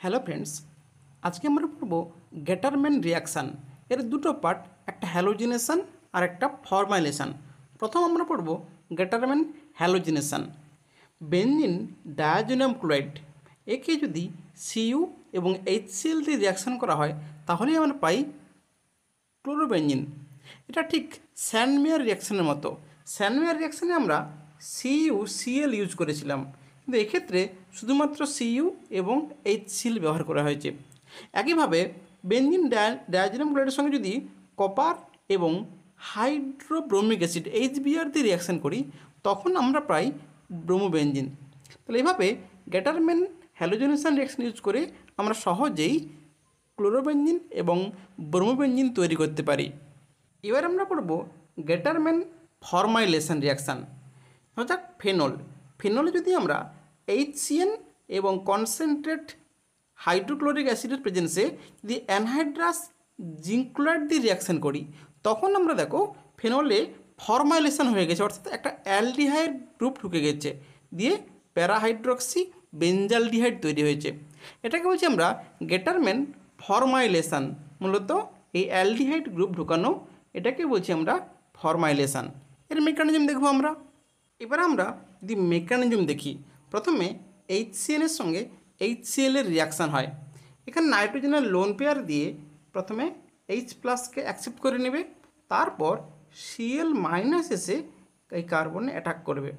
Hello friends, আজকে আমরা পড়ব গেটারম্যান রিয়াকশান। এর দুটো পার্ট, একটা হ্যালোজিনেশন আর একটা ফরমাইলেশন। প্রথম আমরা পড়ব গেটারম্যান হ্যালোজিনেশন। বেনজিন ডায়াজোনিয়াম ক্লোরাইড একে যদি সিইউ এবং HCl দিয়ে রিয়াকশান করা হয় তাহলেই আমরা পাই ক্লোরোবেনজিন। এটা ঠিক স্যান্ডমেয়ার রিয়াকশানের মতো। স্যান্ডমেয়ার রিয়াকশানে আমরা CuCl ইউজ করেছিলাম, কিন্তু এক্ষেত্রে শুধুমাত্র সিইউ এবং HCl ব্যবহার করা হয়েছে। একইভাবে বেনজিন ডায়াজোনিয়াম ক্লোরাইডের সঙ্গে যদি কপার এবং হাইড্রোব্রোমিক অ্যাসিড HBr দিয়ে রিয়াকশান করি তখন আমরা পাই ব্রোমোবেনজিন। তাহলে এইভাবে গেটারম্যান হ্যালোজেনেশন রিয়াকশন ইউজ করে আমরা সহজেই ক্লোরোবেনজিন এবং ব্রোমোবেনজিন তৈরি করতে পারি। এবার আমরা পড়ব গেটারম্যান ফরমাইলেশন রিয়াকশান। অর্থাৎ ফেনলে যদি আমরা HCN এবং কনসেন্ট্রেট হাইড্রোক্লোরিক অ্যাসিডের প্রেজেন্সে যদি অ্যানহাইড্রাস জিঙ্ক ক্লোরাইড দিয়ে রিয়াকশান করি তখন আমরা দেখো ফেনলে ফরমাইলেশন হয়ে গেছে, অর্থাৎ একটা অ্যালডিহাইড গ্রুপ ঢুকে গেছে, দিয়ে প্যারাহাইড্রক্সি বেঞ্জালডিহাইড তৈরি হয়েছে। এটাকে বলছি আমরা গেটারম্যান ফরমাইলেশন। মূলত এই অ্যালডিহাইড গ্রুপ ঢুকানো, এটাকে বলছি আমরা ফরমাইলেশন। এর মেকানিজম দেখব আমরা। এবার আমরা যদি মেকানিজম দেখি, প্রথমে HCN এর সঙ্গে HCl এর রিয়াকশান হয়। এখানে নাইট্রোজেনের লোন পেয়ার দিয়ে প্রথমে H+কে অ্যাকসেপ্ট করে নেবে, তারপর Cl- এসে এই কার্বনে অ্যাটাক করবে,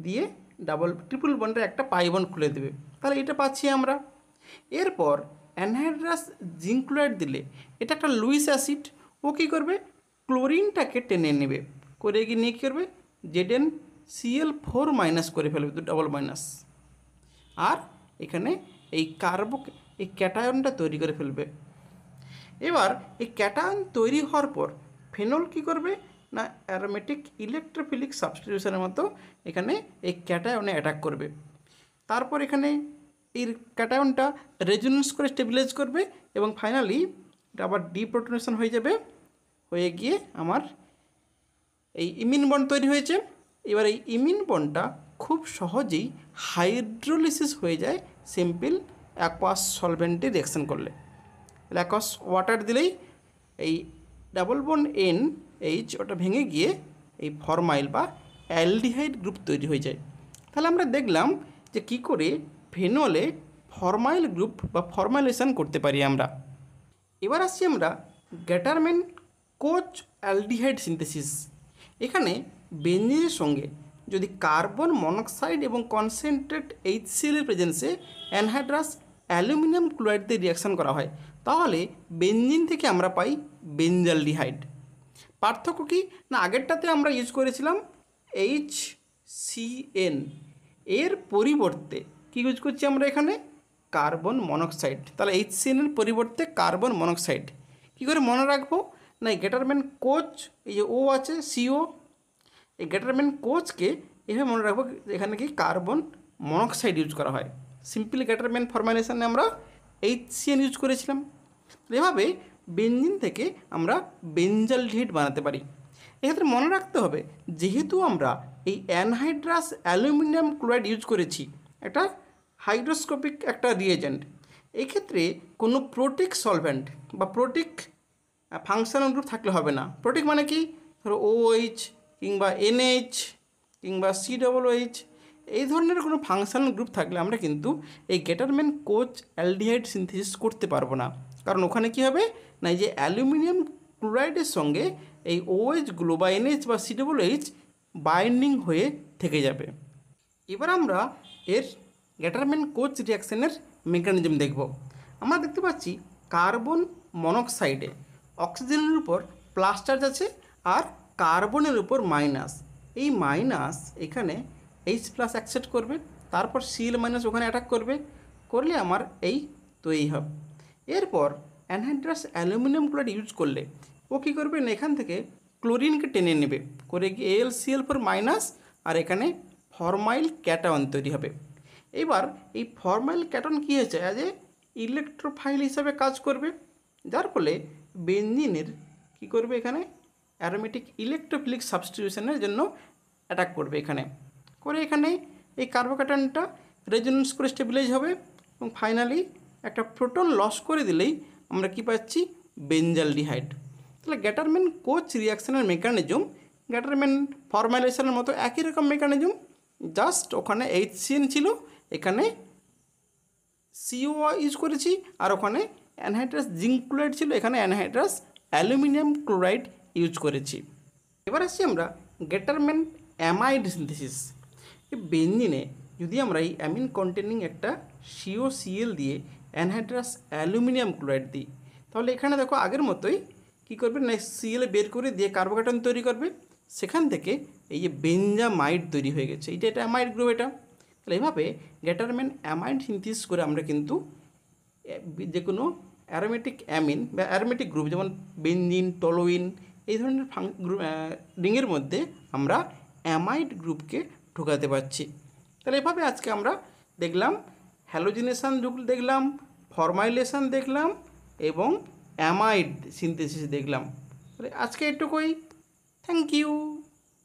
দিয়ে ট্রিপল বন্ডের একটা পাই বন্ড খুলে দেবে। তাহলে এটা পাচ্ছি আমরা। এরপর অ্যানহাইড্রাস জিঙ্ক ক্লোরাইড দিলে এটা একটা লুইস অ্যাসিড, ও কী করবে ক্লোরিনটাকে টেনে নেবে, করে গিয়ে নিয়ে কী করবে ZnCl4- করে ফেলবে, ডবল মাইনাস, আর এখানে এই এই ক্যাটায়নটা তৈরি করে ফেলবে। এবার এই ক্যাটায়ন তৈরি হওয়ার পর ফেনল কী করবে না অ্যারোমেটিক ইলেকট্রোফিলিক সাবস্টিটিউশনের মতো এখানে এই ক্যাটায়নে অ্যাটাক করবে। তারপর এখানে এই ক্যাটায়নটা রেজোনেন্স করে স্টেবিলাইজ করবে এবং ফাইনালি এটা আবার ডিপ্রোটনেশন হয়ে যাবে, হয়ে গিয়ে আমার এই ইমিন বন্ড তৈরি হয়েছে। এবার এই ইমিন বন্ডটা খুব সহজেই হাইড্রোলিসিস হয়ে যায় সিম্পল অ্যাকোয়াস সলভেন্টে রিয়াকশান করলে। অ্যাকোয়াস ওয়াটার দিলেই এই ডাবল বন্ড NH ওটা ভেঙে গিয়ে এই ফরমাইল বা অ্যালডিহাইড গ্রুপ তৈরি হয়ে যায়। তাহলে আমরা দেখলাম যে কী করে ফেনলে ফরমাইল গ্রুপ বা ফরমাইলেশন করতে পারি আমরা। এবার আসছি আমরা গেটারম্যান কোচ অ্যালডিহাইড সিনথেসিস। এখানে বেনজিনের সঙ্গে যদি কার্বন মনোক্সাইড এবং কনসেন্ট্রেট HCl এর প্রেজেন্সে অ্যানহাইড্রাস অ্যালুমিনিয়াম ক্লোরাইড দিয়ে রিয়াকশান করা হয় তাহলে বেনজিন থেকে আমরা পাই বেঞ্জালডিহাইড। পার্থক্য কি না, আগেরটাতে আমরা ইউজ করেছিলাম HCN, এর পরিবর্তে কী ইউজ করছি আমরা এখানে কার্বন মনোক্সাইড। তাহলে HCN এর পরিবর্তে কার্বন মনোক্সাইড। কী করে মনে রাখবো না, এই গেটারম্যান কোচ, এই যে O আছে CO, এই গেটারম্যান কোচকে এভাবে মনে রাখবো এখানে কি কার্বন মনোক্সাইড ইউজ করা হয়। সিম্পলি গেটারম্যান ফরমাইলেশনে আমরা HCN ইউজ করেছিলাম। এভাবে বেনজিন থেকে আমরা বেঞ্জালডিহাইড বানাতে পারি। এক্ষেত্রে মনে রাখতে হবে যেহেতু আমরা এই অ্যানহাইড্রাস অ্যালুমিনিয়াম ক্লোরাইড ইউজ করেছি, একটা হাইড্রোস্কোপিক একটা রিয়েজেন্ট, এক্ষেত্রে কোনো প্রোটিক সলভেন্ট বা প্রোটিক ফাংশনাল গ্রুপ থাকলে হবে না। প্রোটিক মানে কি, ধরো OH কিংবা NH কিংবা COOH, এই ধরনের কোনো ফাংশনাল গ্রুপ থাকলে আমরা কিন্তু এই গেটারম্যান কোচ অ্যালডিহাইড সিনথেসিস করতে পারবো না। কারণ ওখানে কী হবে না, এই যে অ্যালুমিনিয়াম ক্লোরাইডের সঙ্গে এই OH গুলো বা NH বা COOH বাইন্ডিং হয়ে থেকে যাবে। এবার আমরা এর গেটারম্যান কোচ রিয়াকশানের মেকানিজম দেখব। আমরা দেখতে পাচ্ছি কার্বন মনোক্সাইডে অক্সিজেনের উপর প্লাস চার্জ আছে আর কার্বনের উপর মাইনাস। এই মাইনাস এখানে H+ অ্যাকসেপ্ট করবে, তারপর Cl- ওখানে অ্যাটাক করবে, করলে আমার এই তৈরি হবে। এরপর অ্যানহাইড্রাস অ্যালুমিনিয়াম ক্লোরাইড ইউজ করলে ও কী করবে না, এখান থেকে ক্লোরিনকে টেনে নেবে, করে গিয়ে AlCl4- আর এখানে ফরমাইল ক্যাটায়ন তৈরি হবে। এবার এই ফরমাইল ক্যাটায়ন কী হয়েছে, অ্যাজ এ ইলেকট্রোফাইল হিসাবে কাজ করবে, যার ফলে বেনজিনের কী করবে এখানে অ্যারোমেটিক ইলেকট্রোফিলিক সাবস্টিটিউশনের জন্য অ্যাটাক করবে, এখানে করে এখানে এই কার্বোক্যাটায়নটা রেজোনেন্স করে স্টেবিলাইজ হবে এবং ফাইনালি একটা প্রোটন লস করে দিলেই আমরা কি পাচ্ছি বেঞ্জালডিহাইড। তাহলে গ্যাটারম্যান কোচ রিয়াকশনের মেকানিজম গ্যাটারম্যান ফর্মাইলেশনের মতো একই রকম মেকানিজম, জাস্ট ওখানে HCN ছিল, এখানে CO ইউজ করেছি, আর ওখানে অ্যানহাইড্রাস জিঙ্ক ক্লোরাইড ছিল, এখানে অ্যানহাইড্রাস অ্যালুমিনিয়াম ক্লোরাইড ইউজ করেছি। এবার আসছি আমরা গ্যাটারম্যান অ্যামাইড সিনথেসিস। এই বেঞ্জিনে যদি আমরা এই অ্যামিন কন্টেনিং একটা COCl দিয়ে অ্যানহাইড্রাস অ্যালুমিনিয়াম ক্লোরাইড দিই, তাহলে এখানে দেখো আগের মতোই কী করবে না, Cl বের করে দিয়ে কার্বোক্যাটায়ন তৈরি করবে, সেখান থেকে এই যে বেঞ্জামাইড তৈরি হয়ে গেছে, এটা অ্যামাইড গ্রুপ। এটা তাহলে এভাবে গ্যাটারম্যান অ্যামাইড সিনথেসিস করে আমরা কিন্তু যে কোনো অ্যারোমেটিক অ্যামিন বা অ্যারোমেটিক গ্রুপ যেমন বেঞ্জিন, টলোইন এই ধরনের রিংয়ের মধ্যে আমরা অ্যামাইড গ্রুপকে ঢোকাতে পারছি। তাহলে এভাবে আজকে আমরা দেখলাম হ্যালোজিনেশন দেখলাম, ফরমাইলেশন দেখলাম এবং অ্যামাইড সিনথেসিস দেখলাম। তাহলে আজকে এটুকুই। Thank you.